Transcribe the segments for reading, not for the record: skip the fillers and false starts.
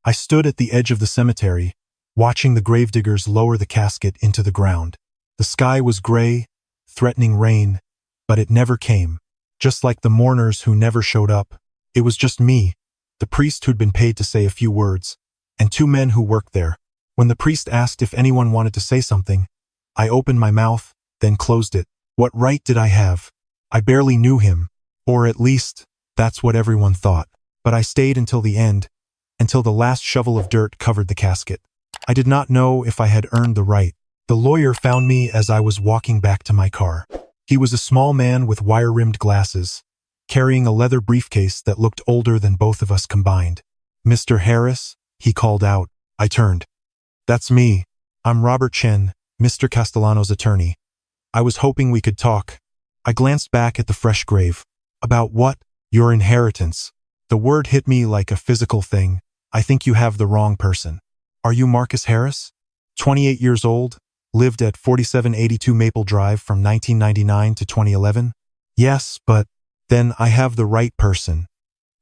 I stood at the edge of the cemetery, watching the gravediggers lower the casket into the ground. The sky was gray, threatening rain, but it never came. Just like the mourners who never showed up, it was just me, the priest who'd been paid to say a few words, and two men who worked there. When the priest asked if anyone wanted to say something, I opened my mouth, then closed it. What right did I have? I barely knew him, or at least, that's what everyone thought. But I stayed until the end, until the last shovel of dirt covered the casket. I did not know if I had earned the right. The lawyer found me as I was walking back to my car. He was a small man with wire-rimmed glasses, carrying a leather briefcase that looked older than both of us combined. "Mr. Harris?" he called out. I turned. "That's me. I'm Robert Chen, Mr. Castellano's attorney. I was hoping we could talk." I glanced back at the fresh grave. "About what?" "Your inheritance." The word hit me like a physical thing. "I think you have the wrong person." "Are you Marcus Harris?" 28 years old, lived at 4782 Maple Drive from 1999 to 2011? "Yes, but..." "Then I have the right person.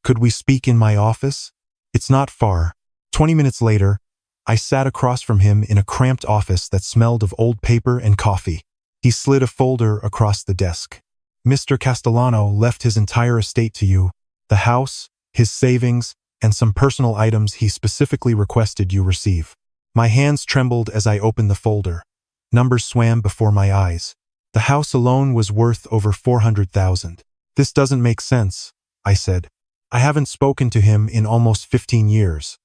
Could we speak in my office?" "It's not far." 20 minutes later, I sat across from him in a cramped office that smelled of old paper and coffee. He slid a folder across the desk. "Mr. Castellano left his entire estate to you, the house, his savings, and some personal items he specifically requested you receive." My hands trembled as I opened the folder. Numbers swam before my eyes. The house alone was worth over $400,000. "This doesn't make sense," I said. "I haven't spoken to him in almost 15 years.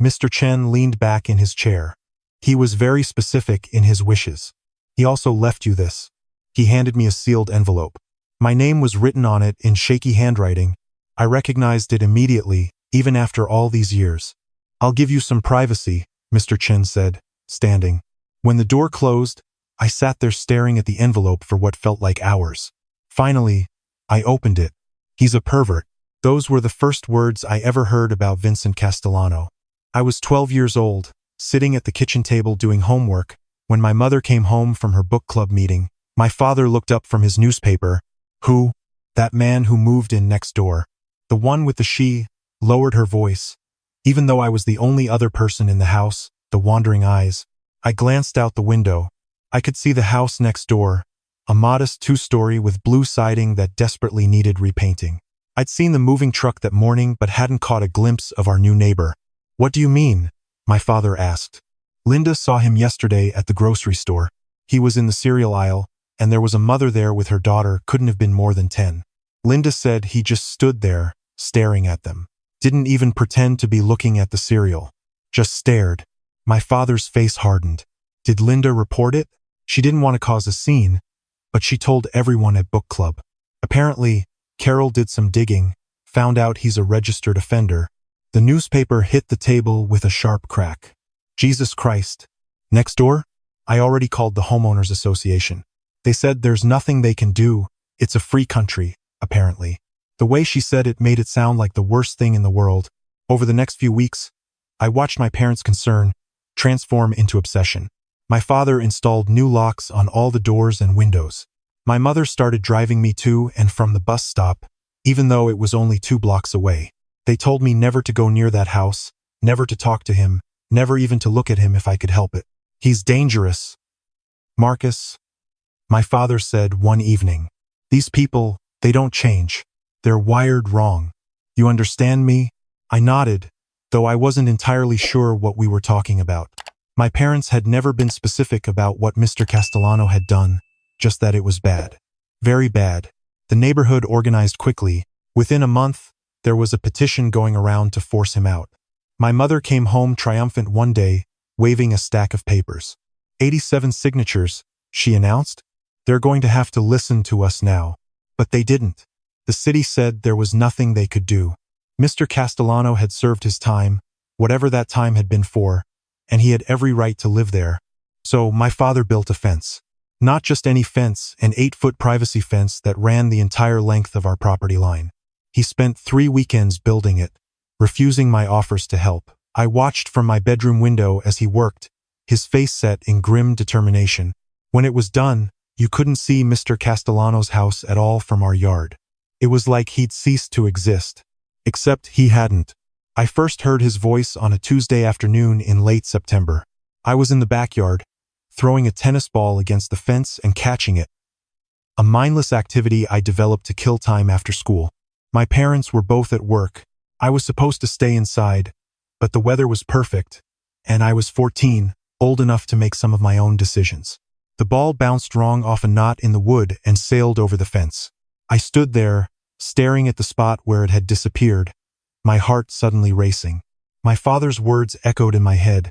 Mr. Chen leaned back in his chair. "He was very specific in his wishes. He also left you this." He handed me a sealed envelope. My name was written on it in shaky handwriting. I recognized it immediately, even after all these years. "I'll give you some privacy," Mr. Chen said, standing. When the door closed, I sat there staring at the envelope for what felt like hours. Finally, I opened it. "He's a pervert." Those were the first words I ever heard about Vincent Castellano. I was 12 years old, sitting at the kitchen table doing homework, when my mother came home from her book club meeting. My father looked up from his newspaper. "Who?" "That man who moved in next door." The one with the she lowered her voice. Even though I was the only other person in the house, the wandering eyes. I glanced out the window. I could see the house next door, a modest two-story with blue siding that desperately needed repainting. I'd seen the moving truck that morning but hadn't caught a glimpse of our new neighbor. "What do you mean?" my father asked. "Linda saw him yesterday at the grocery store. He was in the cereal aisle, and there was a mother there with her daughter, couldn't have been more than 10. Linda said he just stood there, staring at them. Didn't even pretend to be looking at the cereal. Just stared." My father's face hardened. "Did Linda report it?" "She didn't want to cause a scene, but she told everyone at book club. Apparently, Carol did some digging, found out he's a registered offender." The newspaper hit the table with a sharp crack. "Jesus Christ. Next door?" I already called the homeowners association. They said there's nothing they can do. It's a free country, apparently. The way she said it made it sound like the worst thing in the world. Over the next few weeks, I watched my parents' concern transform into obsession. My father installed new locks on all the doors and windows. My mother started driving me to and from the bus stop, even though it was only 2 blocks away. They told me never to go near that house, never to talk to him, never even to look at him if I could help it. "He's dangerous." "Marcus," my father said one evening, "these people, they don't change. They're wired wrong. You understand me?" I nodded, though I wasn't entirely sure what we were talking about. My parents had never been specific about what Mr. Castellano had done, just that it was bad. Very bad. The neighborhood organized quickly. Within a month, there was a petition going around to force him out. My mother came home triumphant one day, waving a stack of papers. 87 signatures, she announced. "They're going to have to listen to us now." But they didn't. The city said there was nothing they could do. Mr. Castellano had served his time, whatever that time had been for, and he had every right to live there. So my father built a fence. Not just any fence, an 8-foot privacy fence that ran the entire length of our property line. He spent 3 weekends building it, refusing my offers to help. I watched from my bedroom window as he worked, his face set in grim determination. When it was done, you couldn't see Mr. Castellano's house at all from our yard. It was like he'd ceased to exist. Except he hadn't. I first heard his voice on a Tuesday afternoon in late September. I was in the backyard, throwing a tennis ball against the fence and catching it. A mindless activity I developed to kill time after school. My parents were both at work. I was supposed to stay inside, but the weather was perfect, and I was 14, old enough to make some of my own decisions. The ball bounced wrong off a knot in the wood and sailed over the fence. I stood there, staring at the spot where it had disappeared, my heart suddenly racing. My father's words echoed in my head.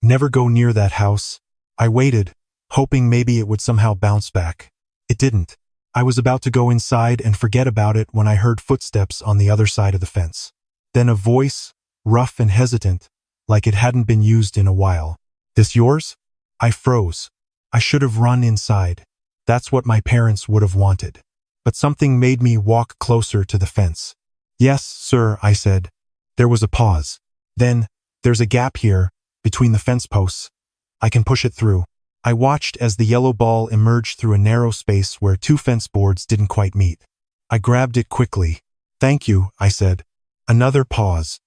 Never go near that house. I waited, hoping maybe it would somehow bounce back. It didn't. I was about to go inside and forget about it when I heard footsteps on the other side of the fence. Then a voice, rough and hesitant, like it hadn't been used in a while. "This yours?" I froze. I should have run inside. That's what my parents would have wanted. But something made me walk closer to the fence. "Yes, sir," I said. There was a pause. Then, "There's a gap here, between the fence posts. I can push it through." I watched as the yellow ball emerged through a narrow space where two fence boards didn't quite meet. I grabbed it quickly. "Thank you," I said. Another pause.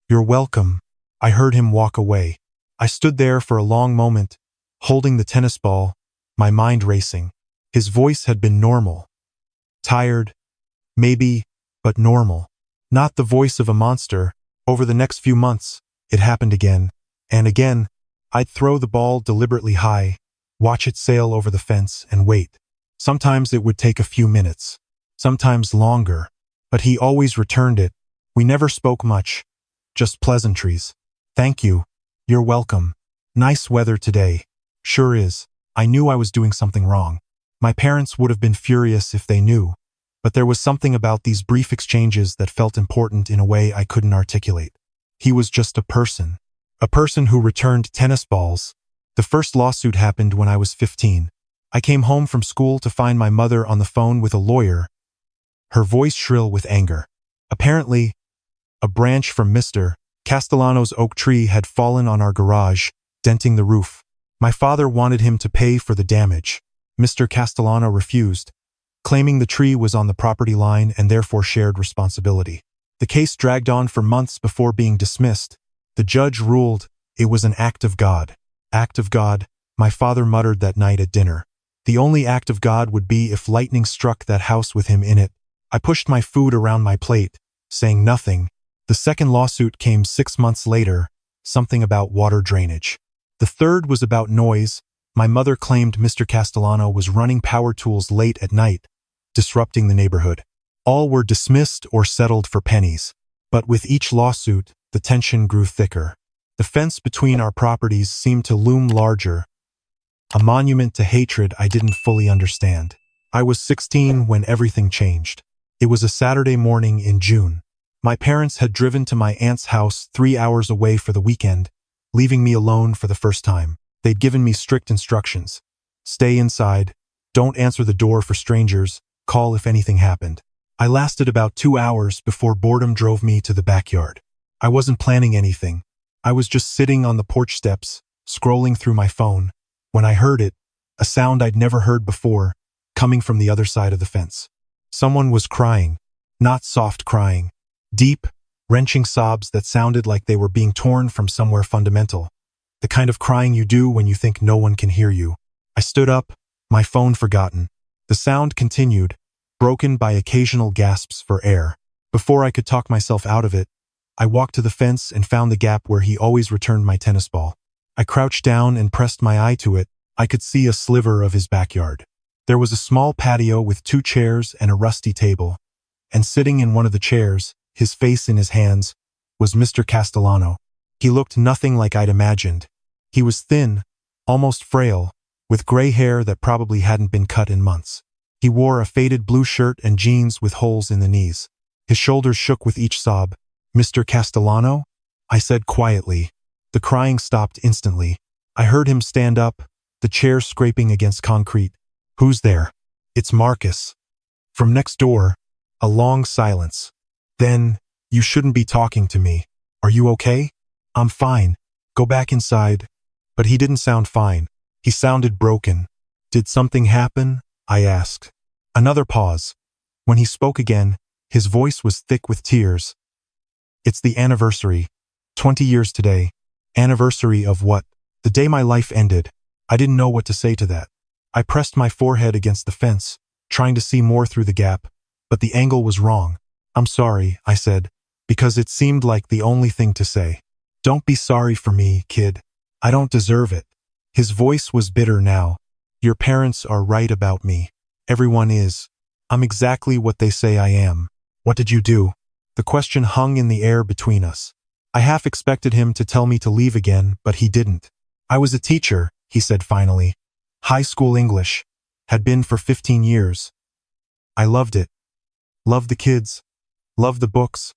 "You're welcome." I heard him walk away. I stood there for a long moment, holding the tennis ball, my mind racing. His voice had been normal. Tired, maybe, but normal. Not the voice of a monster. Over the next few months, it happened again. And again, I'd throw the ball deliberately high, watch it sail over the fence, and wait. Sometimes it would take a few minutes. Sometimes longer. But he always returned it. We never spoke much. Just pleasantries. "Thank you." "You're welcome." "Nice weather today." "Sure is." I knew I was doing something wrong. My parents would have been furious if they knew. But there was something about these brief exchanges that felt important in a way I couldn't articulate. He was just a person. A person who returned tennis balls. The first lawsuit happened when I was 15. I came home from school to find my mother on the phone with a lawyer, her voice shrill with anger. Apparently, a branch from Mr. Castellano's oak tree had fallen on our garage, denting the roof. My father wanted him to pay for the damage. Mr. Castellano refused, claiming the tree was on the property line and therefore shared responsibility. The case dragged on for months before being dismissed. The judge ruled it was an act of God. Act of God, my father muttered that night at dinner. The only act of God would be if lightning struck that house with him in it. I pushed my food around my plate, saying nothing. The second lawsuit came 6 months later, something about water drainage. The third was about noise. My mother claimed Mr. Castellano was running power tools late at night, disrupting the neighborhood. All were dismissed or settled for pennies. But with each lawsuit, the tension grew thicker. The fence between our properties seemed to loom larger, a monument to hatred I didn't fully understand. I was 16 when everything changed. It was a Saturday morning in June. My parents had driven to my aunt's house 3 hours away for the weekend, leaving me alone for the first time. They'd given me strict instructions. Stay inside, don't answer the door for strangers, call if anything happened. I lasted about 2 hours before boredom drove me to the backyard. I wasn't planning anything. I was just sitting on the porch steps, scrolling through my phone, when I heard it, a sound I'd never heard before, coming from the other side of the fence. Someone was crying, not soft crying, deep, wrenching sobs that sounded like they were being torn from somewhere fundamental, the kind of crying you do when you think no one can hear you. I stood up, my phone forgotten. The sound continued, broken by occasional gasps for air. Before I could talk myself out of it, I walked to the fence and found the gap where he always returned my tennis ball. I crouched down and pressed my eye to it. I could see a sliver of his backyard. There was a small patio with 2 chairs and a rusty table, and sitting in one of the chairs, his face in his hands, was Mr. Castellano. He looked nothing like I'd imagined. He was thin, almost frail, with gray hair that probably hadn't been cut in months. He wore a faded blue shirt and jeans with holes in the knees. His shoulders shook with each sob. "Mr. Castellano?" I said quietly. The crying stopped instantly. I heard him stand up, the chair scraping against concrete. "Who's there?" "It's Marcus." From next door, a long silence. Then, "You shouldn't be talking to me. Are you okay?" "I'm fine. Go back inside." But he didn't sound fine. He sounded broken. "Did something happen?" I asked. Another pause. When he spoke again, his voice was thick with tears. It's the anniversary. 20 years today. Anniversary of what? The day my life ended. I didn't know what to say to that. I pressed my forehead against the fence, trying to see more through the gap, but the angle was wrong. I'm sorry, I said, because it seemed like the only thing to say. Don't be sorry for me, kid. I don't deserve it. His voice was bitter now. Your parents are right about me. Everyone is. I'm exactly what they say I am. What did you do? The question hung in the air between us. I half expected him to tell me to leave again, but he didn't. I was a teacher, he said finally. High school English. Had been for 15 years. I loved it. Loved the kids. Loved the books.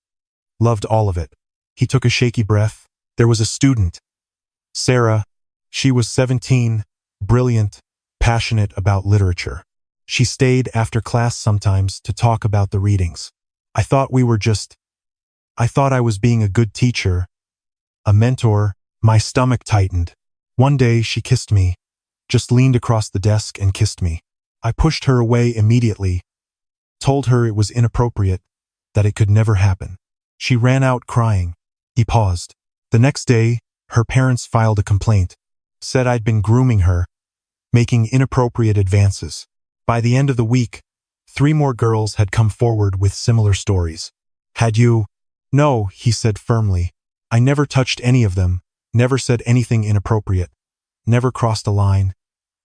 Loved all of it. He took a shaky breath. There was a student. Sarah. She was 17, brilliant, passionate about literature. She stayed after class sometimes to talk about the readings. I thought I was being a good teacher, a mentor. My stomach tightened. One day she kissed me, just leaned across the desk and kissed me. I pushed her away immediately, told her it was inappropriate, that it could never happen. She ran out crying. He paused. The next day, her parents filed a complaint, said I'd been grooming her, making inappropriate advances. By the end of the week, 3 more girls had come forward with similar stories. Had you? No, he said firmly. I never touched any of them, never said anything inappropriate, never crossed a line.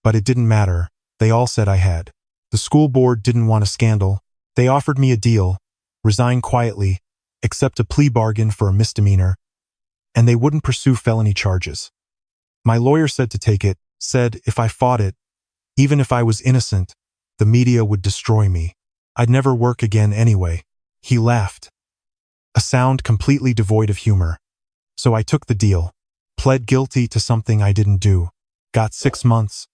But it didn't matter. They all said I had. The school board didn't want a scandal. They offered me a deal, resign quietly, accept a plea bargain for a misdemeanor, and they wouldn't pursue felony charges. My lawyer said to take it, said if I fought it, even if I was innocent, the media would destroy me. I'd never work again anyway. He laughed. A sound completely devoid of humor. So I took the deal. Pled guilty to something I didn't do. Got 6 months.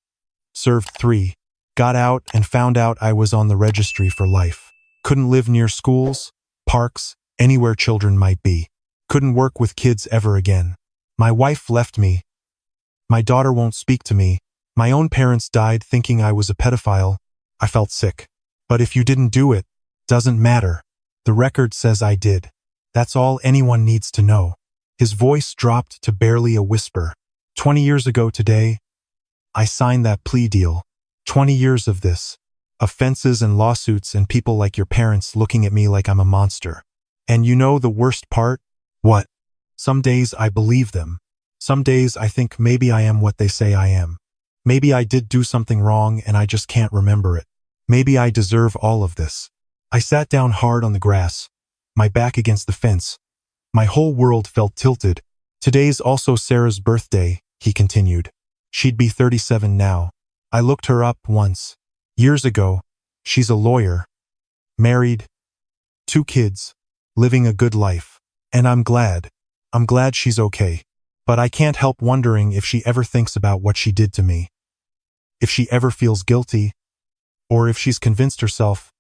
Served 3. Got out and found out I was on the registry for life. Couldn't live near schools, parks, anywhere children might be. Couldn't work with kids ever again. My wife left me. My daughter won't speak to me. My own parents died thinking I was a pedophile. I felt sick. But if you didn't do it, doesn't matter. The record says I did. That's all anyone needs to know. His voice dropped to barely a whisper. 20 years ago today, I signed that plea deal. 20 years of this. Offenses and lawsuits and people like your parents looking at me like I'm a monster. And you know the worst part? What? Some days I believe them. Some days I think maybe I am what they say I am. Maybe I did do something wrong and I just can't remember it. Maybe I deserve all of this. I sat down hard on the grass, my back against the fence. My whole world felt tilted. Today's also Sarah's birthday, he continued. She'd be 37 now. I looked her up once. Years ago. She's a lawyer. Married. 2 kids. Living a good life. And I'm glad. I'm glad she's okay. But I can't help wondering if she ever thinks about what she did to me. If she ever feels guilty. Or if she's convinced herself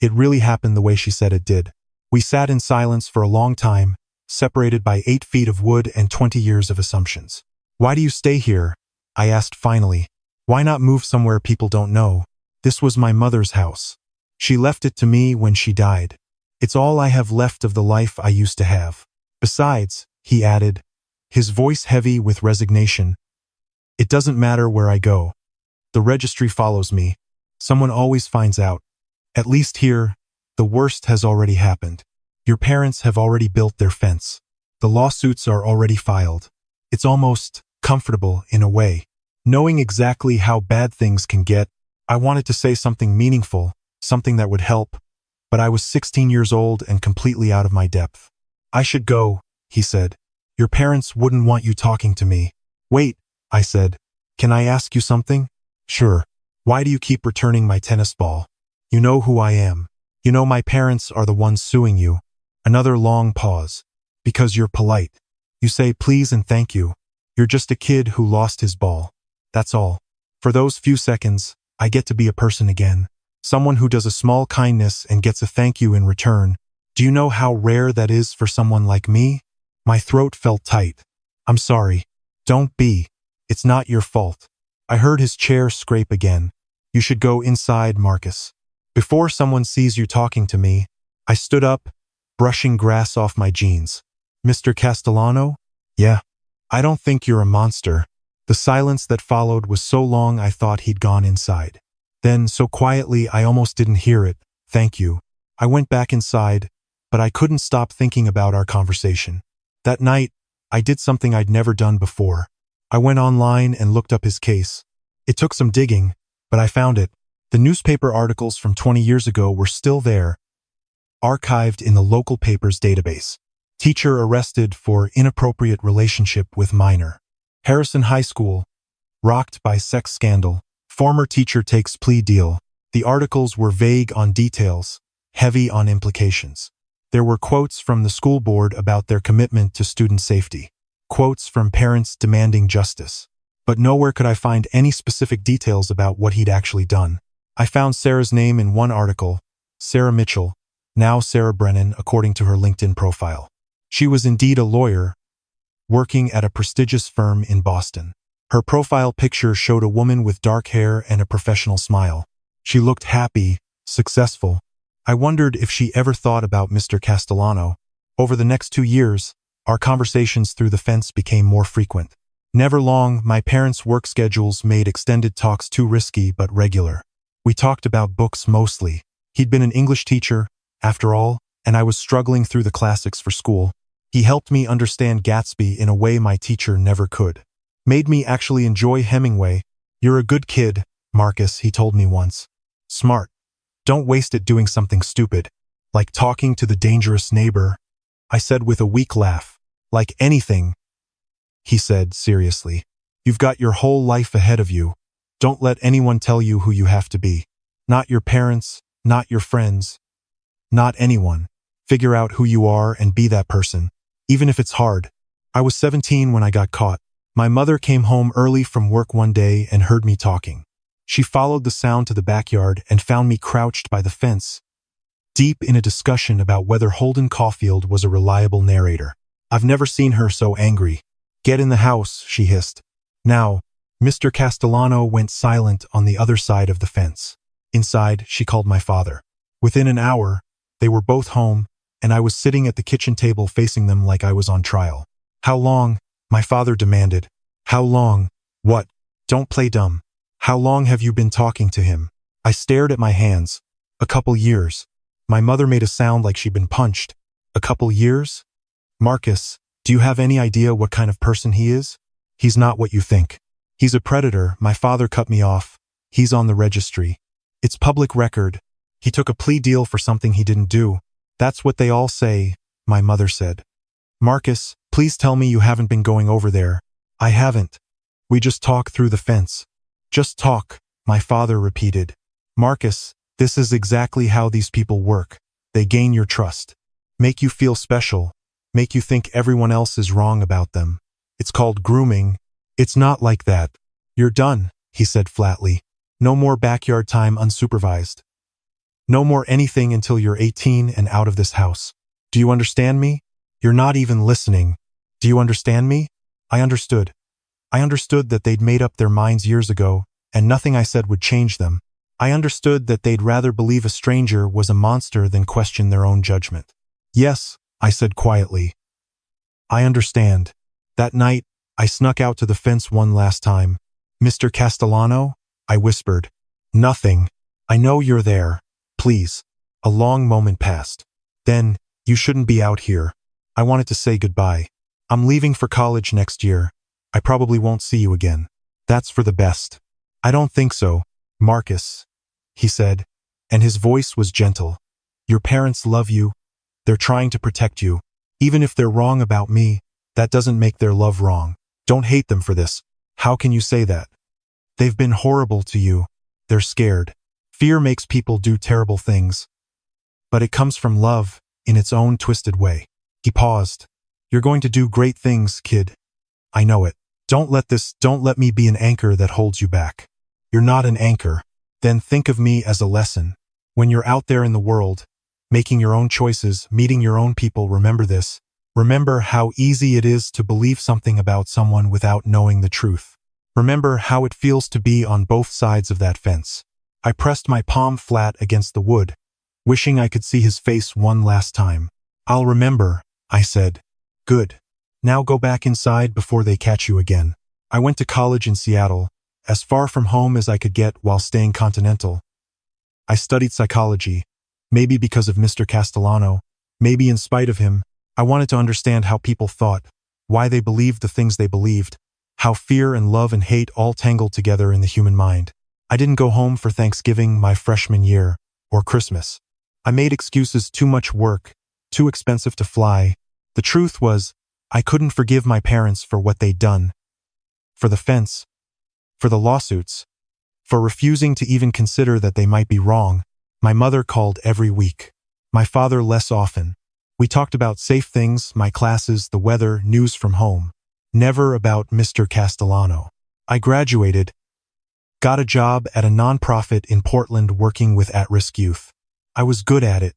it really happened the way she said it did. We sat in silence for a long time, separated by 8 feet of wood and 20 years of assumptions. Why do you stay here? I asked finally. Why not move somewhere people don't know? This was my mother's house. She left it to me when she died. It's all I have left of the life I used to have. Besides, he added, his voice heavy with resignation, it doesn't matter where I go. The registry follows me. Someone always finds out. At least here, the worst has already happened. Your parents have already built their fence. The lawsuits are already filed. It's almost comfortable in a way. Knowing exactly how bad things can get, I wanted to say something meaningful, something that would help, but I was 16 years old and completely out of my depth. I should go, he said. Your parents wouldn't want you talking to me. Wait, I said. Can I ask you something? Sure. Why do you keep returning my tennis ball? You know who I am. You know my parents are the ones suing you. Another long pause. Because you're polite. You say please and thank you. You're just a kid who lost his ball. That's all. For those few seconds, I get to be a person again. Someone who does a small kindness and gets a thank you in return. Do you know how rare that is for someone like me? My throat felt tight. I'm sorry. Don't be. It's not your fault. I heard his chair scrape again. You should go inside, Marcus. Before someone sees you talking to me, I stood up, brushing grass off my jeans. Mr. Castellano? Yeah. I don't think you're a monster. The silence that followed was so long I thought he'd gone inside. Then, so quietly I almost didn't hear it, thank you. I went back inside, but I couldn't stop thinking about our conversation. That night, I did something I'd never done before. I went online and looked up his case. It took some digging, but I found it. The newspaper articles from 20 years ago were still there, archived in the local paper's database. Teacher arrested for inappropriate relationship with minor. Harrison High School, rocked by sex scandal. Former teacher takes plea deal. The articles were vague on details, heavy on implications. There were quotes from the school board about their commitment to student safety. Quotes from parents demanding justice. But nowhere could I find any specific details about what he'd actually done. I found Sarah's name in one article, Sarah Mitchell, now Sarah Brennan according to her LinkedIn profile. She was indeed a lawyer, working at a prestigious firm in Boston. Her profile picture showed a woman with dark hair and a professional smile. She looked happy, successful. I wondered if she ever thought about Mr. Castellano. Over the next 2 years, our conversations through the fence became more frequent. Never long, my parents' work schedules made extended talks too risky but regular. We talked about books mostly. He'd been an English teacher, after all, and I was struggling through the classics for school. He helped me understand Gatsby in a way my teacher never could. Made me actually enjoy Hemingway. You're a good kid, Marcus, he told me once. Smart. Don't waste it doing something stupid, like talking to the dangerous neighbor. I said with a weak laugh. Like anything, he said seriously. You've got your whole life ahead of you. Don't let anyone tell you who you have to be. Not your parents, not your friends, not anyone. Figure out who you are and be that person, even if it's hard. I was 17 when I got caught. My mother came home early from work one day and heard me talking. She followed the sound to the backyard and found me crouched by the fence, deep in a discussion about whether Holden Caulfield was a reliable narrator. I've never seen her so angry. Get in the house, she hissed. Now, Mr. Castellano went silent on the other side of the fence. Inside, she called my father. Within an hour, they were both home, and I was sitting at the kitchen table facing them like I was on trial. How long? My father demanded. How long? What? Don't play dumb. How long have you been talking to him? I stared at my hands. A couple years. My mother made a sound like she'd been punched. A couple years? Marcus, do you have any idea what kind of person he is? He's not what you think. He's a predator. My father cut me off. He's on the registry. It's public record. He took a plea deal for something he didn't do. That's what they all say, my mother said. Marcus, please tell me you haven't been going over there. I haven't. We just talk through the fence. Just talk, my father repeated. Marcus, this is exactly how these people work. They gain your trust. Make you feel special. Make you think everyone else is wrong about them. It's called grooming. It's not like that. You're done, he said flatly. No more backyard time unsupervised. No more anything until you're 18 and out of this house. Do you understand me? You're not even listening. Do you understand me? I understood. I understood that they'd made up their minds years ago, and nothing I said would change them. I understood that they'd rather believe a stranger was a monster than question their own judgment. Yes, I said quietly. I understand. That night, I snuck out to the fence one last time. Mr. Castellano? I whispered. Nothing. I know you're there. Please. A long moment passed. Then, you shouldn't be out here. I wanted to say goodbye. I'm leaving for college next year. I probably won't see you again. That's for the best. I don't think so, Marcus, he said, and his voice was gentle. Your parents love you. They're trying to protect you. Even if they're wrong about me, that doesn't make their love wrong. Don't hate them for this. How can you say that? They've been horrible to you. They're scared. Fear makes people do terrible things. But it comes from love, in its own twisted way. He paused. You're going to do great things, kid. I know it. Don't let me be an anchor that holds you back. You're not an anchor. Then think of me as a lesson. When you're out there in the world, making your own choices, meeting your own people, remember this. Remember how easy it is to believe something about someone without knowing the truth. Remember how it feels to be on both sides of that fence. I pressed my palm flat against the wood, wishing I could see his face one last time. I'll remember, I said. Good. Now go back inside before they catch you again. I went to college in Seattle, as far from home as I could get while staying continental. I studied psychology, maybe because of Mr. Castellano, maybe in spite of him. I wanted to understand how people thought, why they believed the things they believed, how fear and love and hate all tangled together in the human mind. I didn't go home for Thanksgiving my freshman year, or Christmas. I made excuses: too much work, too expensive to fly. The truth was, I couldn't forgive my parents for what they'd done. For the fence. For the lawsuits. For refusing to even consider that they might be wrong. My mother called every week. My father less often. We talked about safe things, my classes, the weather, news from home. Never about Mr. Castellano. I graduated, got a job at a nonprofit in Portland working with at-risk youth. I was good at it.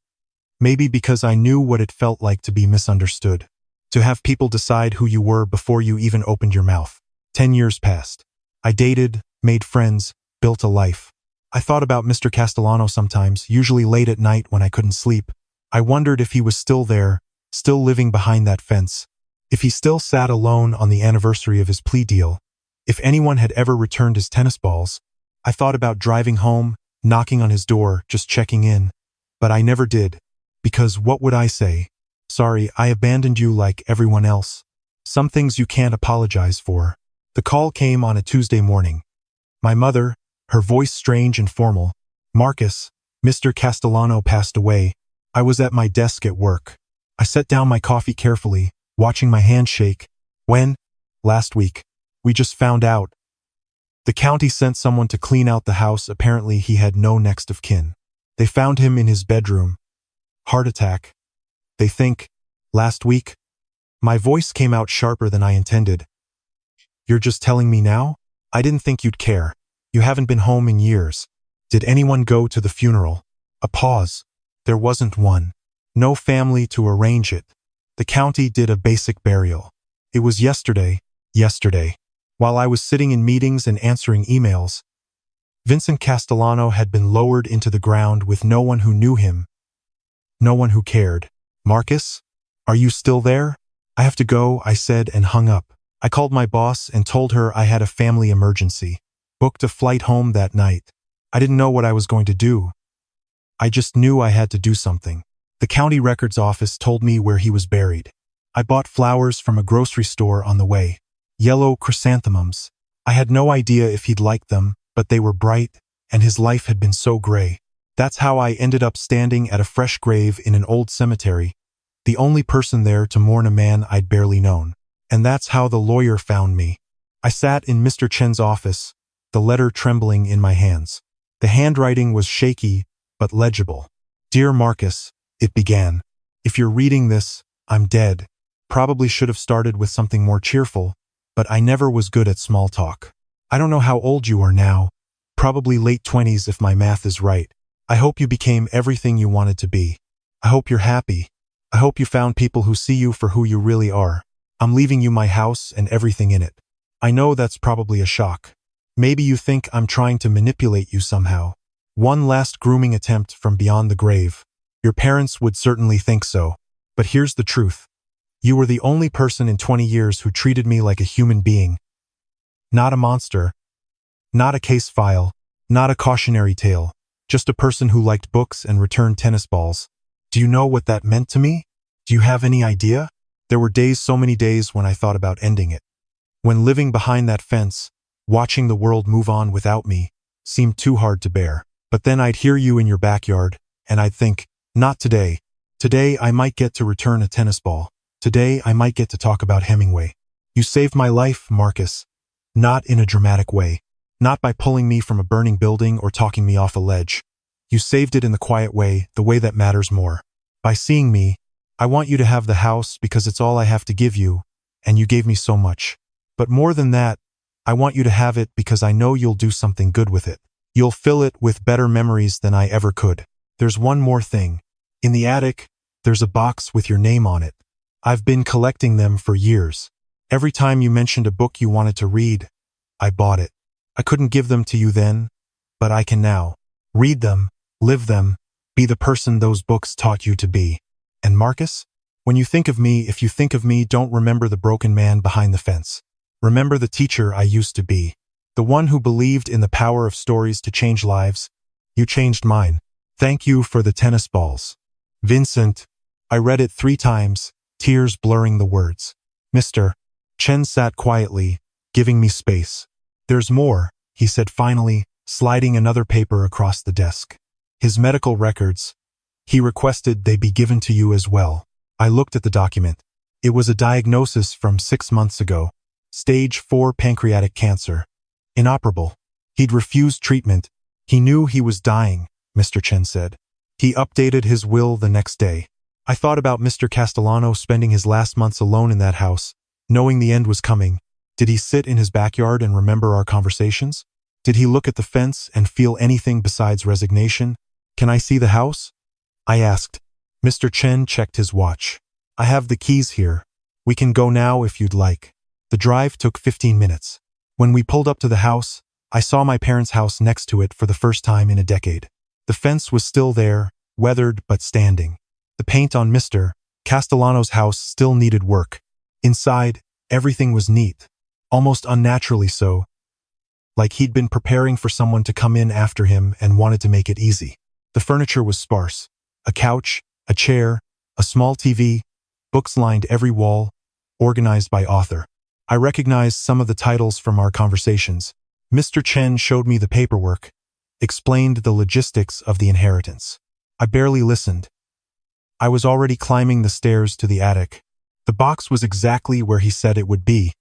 Maybe because I knew what it felt like to be misunderstood. To have people decide who you were before you even opened your mouth. 10 years passed. I dated, made friends, built a life. I thought about Mr. Castellano sometimes, usually late at night when I couldn't sleep. I wondered if he was still there, still living behind that fence. If he still sat alone on the anniversary of his plea deal. If anyone had ever returned his tennis balls. I thought about driving home, knocking on his door, just checking in. But I never did. Because what would I say? Sorry, I abandoned you like everyone else. Some things you can't apologize for. The call came on a Tuesday morning. My mother, her voice strange and formal. Marcus, Mr. Castellano passed away. I was at my desk at work. I set down my coffee carefully, watching my hand shake. When? Last week. We just found out. The county sent someone to clean out the house. Apparently he had no next of kin. They found him in his bedroom. Heart attack. They think. Last week? My voice came out sharper than I intended. You're just telling me now? I didn't think you'd care. You haven't been home in years. Did anyone go to the funeral? A pause. There wasn't one. No family to arrange it. The county did a basic burial. It was yesterday. While I was sitting in meetings and answering emails. Vincent Castellano had been lowered into the ground with no one who knew him. No one who cared. Marcus? Are you still there? I have to go, I said and hung up. I called my boss and told her I had a family emergency. Booked a flight home that night. I didn't know what I was going to do. I just knew I had to do something. The county records office told me where he was buried. I bought flowers from a grocery store on the way. Yellow chrysanthemums. I had no idea if he'd like them, but they were bright, and his life had been so gray. That's how I ended up standing at a fresh grave in an old cemetery, the only person there to mourn a man I'd barely known. And that's how the lawyer found me. I sat in Mr. Chen's office, the letter trembling in my hands. The handwriting was shaky, but legible. Dear Marcus, it began. If you're reading this, I'm dead. Probably should have started with something more cheerful, but I never was good at small talk. I don't know how old you are now. Probably late 20s if my math is right. I hope you became everything you wanted to be. I hope you're happy. I hope you found people who see you for who you really are. I'm leaving you my house and everything in it. I know that's probably a shock. Maybe you think I'm trying to manipulate you somehow. One last grooming attempt from beyond the grave. Your parents would certainly think so. But here's the truth. You were the only person in 20 years who treated me like a human being. Not a monster. Not a case file. Not a cautionary tale. Just a person who liked books and returned tennis balls. Do you know what that meant to me? Do you have any idea? There were days, so many days, when I thought about ending it. When living behind that fence, watching the world move on without me, seemed too hard to bear. But then I'd hear you in your backyard, and I'd think, not today. Today I might get to return a tennis ball. Today I might get to talk about Hemingway. You saved my life, Marcus. Not in a dramatic way. Not by pulling me from a burning building or talking me off a ledge. You saved it in the quiet way, the way that matters more. By seeing me, I want you to have the house because it's all I have to give you, and you gave me so much. But more than that, I want you to have it because I know you'll do something good with it. You'll fill it with better memories than I ever could. There's one more thing. In the attic, there's a box with your name on it. I've been collecting them for years. Every time you mentioned a book you wanted to read, I bought it. I couldn't give them to you then, but I can now. Read them, live them, be the person those books taught you to be. And Marcus, When you think of me, if you think of me, don't remember the broken man behind the fence. Remember the teacher I used to be. The one who believed in the power of stories to change lives. You changed mine. Thank you for the tennis balls. Vincent. I read it 3 times, tears blurring the words. Mr. Chen sat quietly, giving me space. There's more, he said finally, sliding another paper across the desk. His medical records. He requested they be given to you as well. I looked at the document. It was a diagnosis from 6 months ago. Stage 4 pancreatic cancer. Inoperable. He'd refused treatment. He knew he was dying, Mr. Chen said. He updated his will the next day. I thought about Mr. Castellano spending his last months alone in that house, knowing the end was coming. Did he sit in his backyard and remember our conversations? Did he look at the fence and feel anything besides resignation? Can I see the house? I asked. Mr. Chen checked his watch. I have the keys here. We can go now if you'd like. The drive took 15 minutes. When we pulled up to the house, I saw my parents' house next to it for the first time in a decade. The fence was still there, weathered but standing. The paint on Mr. Castellano's house still needed work. Inside, everything was neat, almost unnaturally so, like he'd been preparing for someone to come in after him and wanted to make it easy. The furniture was sparse. A couch, a chair, a small TV, books lined every wall, organized by author. I recognized some of the titles from our conversations. Mr. Chen showed me the paperwork, explained the logistics of the inheritance. I barely listened. I was already climbing the stairs to the attic. The box was exactly where he said it would be,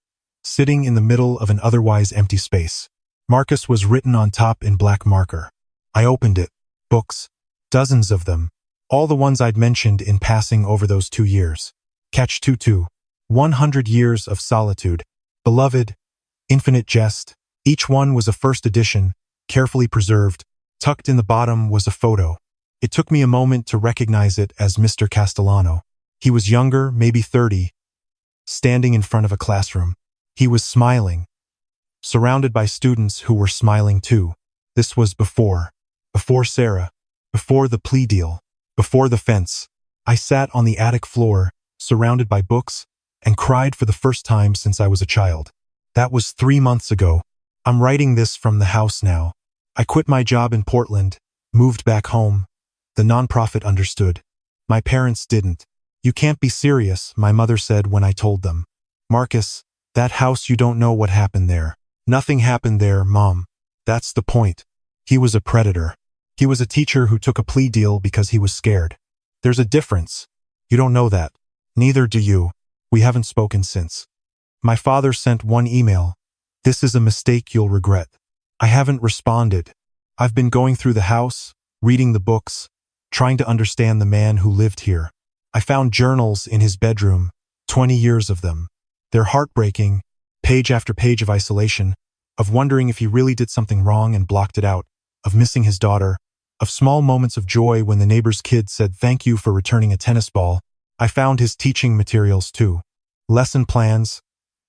sitting in the middle of an otherwise empty space. Marcus was written on top in black marker. I opened it. Books. Dozens of them. All the ones I'd mentioned in passing over those 2 years. Catch 2-2. 100 Years of Solitude. Beloved. Infinite Jest. Each one was a first edition, carefully preserved. Tucked in the bottom was a photo. It took me a moment to recognize it as Mr. Castellano. He was younger, maybe 30, standing in front of a classroom. He was smiling, surrounded by students who were smiling too. This was before Sarah, before the plea deal, before the fence. I sat on the attic floor, surrounded by books, and cried for the first time since I was a child. That was 3 months ago. I'm writing this from the house now. I quit my job in Portland, moved back home. The nonprofit understood. My parents didn't. You can't be serious, my mother said when I told them. Marcus, that house, you don't know what happened there. Nothing happened there, Mom. That's the point. He was a predator. He was a teacher who took a plea deal because he was scared. There's a difference. You don't know that. Neither do you. We haven't spoken since. My father sent one email. This is a mistake you'll regret. I haven't responded. I've been going through the house, reading the books, trying to understand the man who lived here. I found journals in his bedroom, 20 years of them. They're heartbreaking, page after page of isolation, of wondering if he really did something wrong and blocked it out, of missing his daughter, of small moments of joy when the neighbor's kid said thank you for returning a tennis ball. I found his teaching materials too. Lesson plans,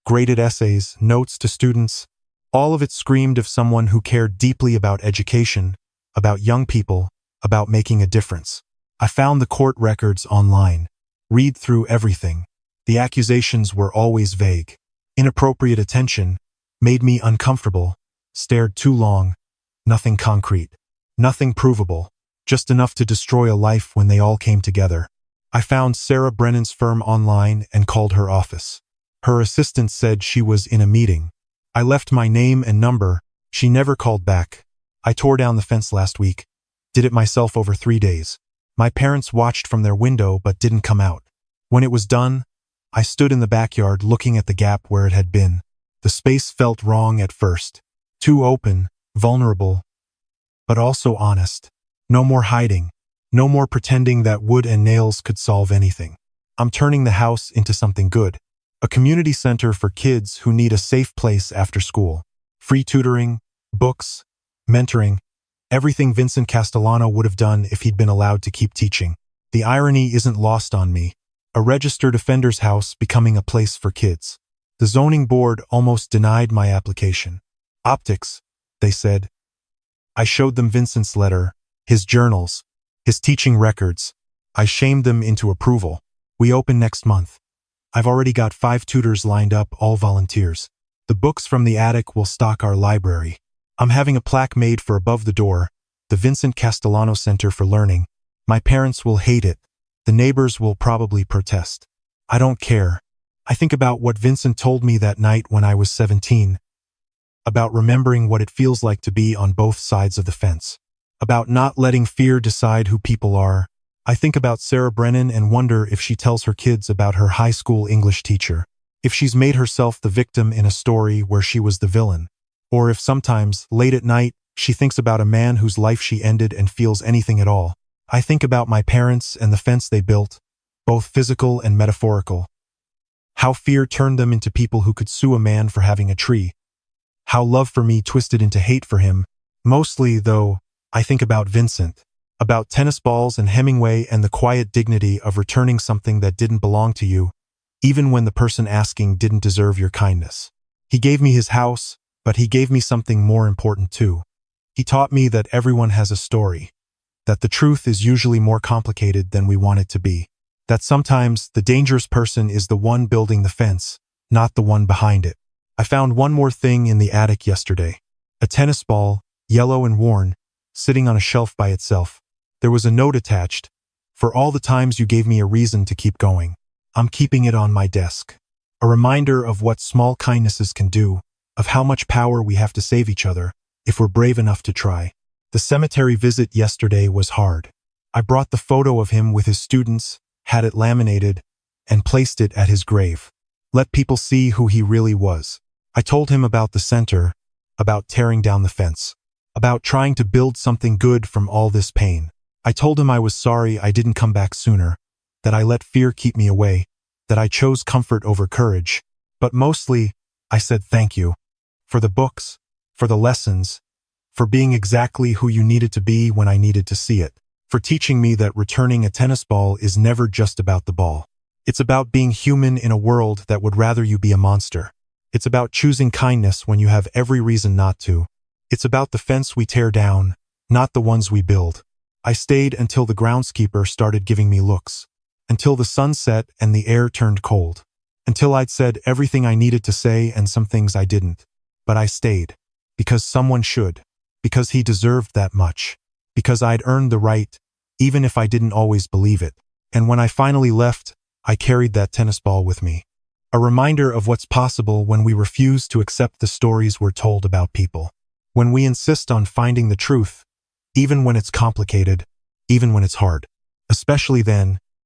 graded essays, notes to students. All of it screamed of someone who cared deeply about education, about young people, about making a difference. I found the court records online. Read through everything. The accusations were always vague. Inappropriate attention made me uncomfortable, stared too long. Nothing concrete. Nothing provable. Just enough to destroy a life when they all came together. I found Sarah Brennan's firm online and called her office. Her assistant said she was in a meeting. I left my name and number. She never called back. I tore down the fence last week. Did it myself over 3 days. My parents watched from their window but didn't come out. When it was done, I stood in the backyard looking at the gap where it had been. The space felt wrong at first. Too open, vulnerable, but also honest. No more hiding. No more pretending that wood and nails could solve anything. I'm turning the house into something good. A community center for kids who need a safe place after school. Free tutoring, books, mentoring. Everything Vincent Castellano would have done if he'd been allowed to keep teaching. The irony isn't lost on me. A registered offender's house becoming a place for kids. The zoning board almost denied my application. Optics, they said. I showed them Vincent's letter, his journals, his teaching records. I shamed them into approval. We open next month. I've already got 5 tutors lined up, all volunteers. The books from the attic will stock our library. I'm having a plaque made for above the door, the Vincent Castellano Center for Learning. My parents will hate it. The neighbors will probably protest. I don't care. I think about what Vincent told me that night when I was 17. About remembering what it feels like to be on both sides of the fence. About not letting fear decide who people are. I think about Sarah Brennan and wonder if she tells her kids about her high school English teacher. If she's made herself the victim in a story where she was the villain. Or if sometimes, late at night, she thinks about a man whose life she ended and feels anything at all. I think about my parents and the fence they built, both physical and metaphorical. How fear turned them into people who could sue a man for having a tree. How love for me twisted into hate for him. Mostly, though, I think about Vincent. About tennis balls and Hemingway and the quiet dignity of returning something that didn't belong to you, even when the person asking didn't deserve your kindness. He gave me his house, but he gave me something more important too. He taught me that everyone has a story. That the truth is usually more complicated than we want it to be. That sometimes the dangerous person is the one building the fence, not the one behind it. I found one more thing in the attic yesterday. A tennis ball, yellow and worn, sitting on a shelf by itself. There was a note attached. For all the times you gave me a reason to keep going. I'm keeping it on my desk. A reminder of what small kindnesses can do, of how much power we have to save each other, if we're brave enough to try. The cemetery visit yesterday was hard. I brought the photo of him with his students, had it laminated, and placed it at his grave. Let people see who he really was. I told him about the center, about tearing down the fence, about trying to build something good from all this pain. I told him I was sorry I didn't come back sooner, that I let fear keep me away, that I chose comfort over courage. But mostly, I said thank you. For the books, for the lessons, for being exactly who you needed to be when I needed to see it, for teaching me that returning a tennis ball is never just about the ball. It's about being human in a world that would rather you be a monster. It's about choosing kindness when you have every reason not to. It's about the fence we tear down, not the ones we build. I stayed until the groundskeeper started giving me looks. Until the sun set and the air turned cold. Until I'd said everything I needed to say and some things I didn't. But I stayed. Because someone should. Because he deserved that much. Because I'd earned the right, even if I didn't always believe it. And when I finally left, I carried that tennis ball with me. A reminder of what's possible when we refuse to accept the stories we're told about people. When we insist on finding the truth, even when it's complicated, even when it's hard. Especially then,